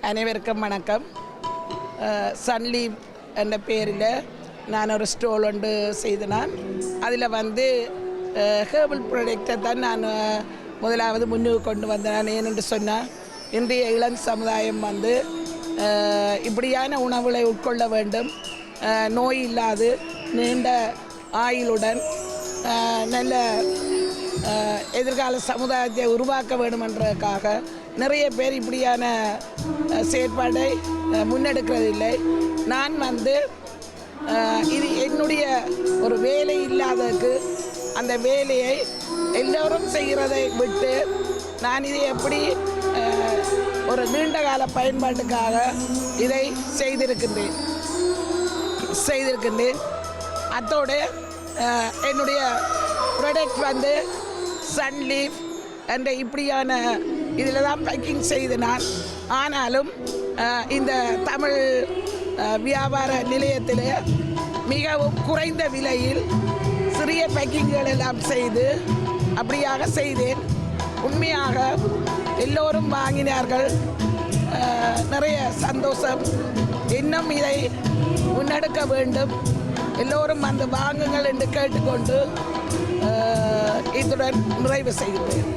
அனைவருக்கும் வணக்கம். சன்லீவ் என்ற பேரில் நான் ஒரு ஸ்டோல் ஒன்று செய்தேன். அதில் ஹேர்பல் ப்ராடக்டை தான் நான் முதலாவது முன்னுக்கு கொண்டு வந்தேன். ஏனென்று சொன்னால் இன்றைய இளம் சமுதாயம் இப்படியான உணவுகளை உட்கொள்ள வேண்டும், நோய் இல்லாது நீண்ட ஆயுளுடன் நல்ல எதிர்கால சமுதாயத்தை உருவாக்க வேண்டுமென்றதுக்காக நிறைய பேர் இப்படியான செயற்பாடை முன்னெடுக்கிறதில்லை. நான் இது என்னுடைய ஒரு வேலை இல்லாததுக்கு அந்த வேலையை எல்லோரும் செய்கிறதை விட்டு நான் இதை எப்படி ஒரு நீண்டகால பயன்பாட்டுக்காக இதை செய்திருக்கின்றேன். அத்தோடு என்னுடைய ப்ராடக்ட் சன்லீவ் என்ற இப்படியான இதில் தான் பேக்கிங் செய்து நான். ஆனாலும் இந்த தமிழ் வியாபார நிலையத்தில் மிகவும் குறைந்த விலையில் சிறிய பேக்கிங்கள் எல்லாம் செய்து அப்படியாக செய்தேன். உண்மையாக எல்லோரும் வாங்கினார்கள். நிறைய சந்தோஷம். இன்னும் இதை முன்னெடுக்க வேண்டும், எல்லோரும் வாங்குங்கள் என்று கேட்டுக்கொண்டு இத்துடன் நிறைவு செய்கிறேன்.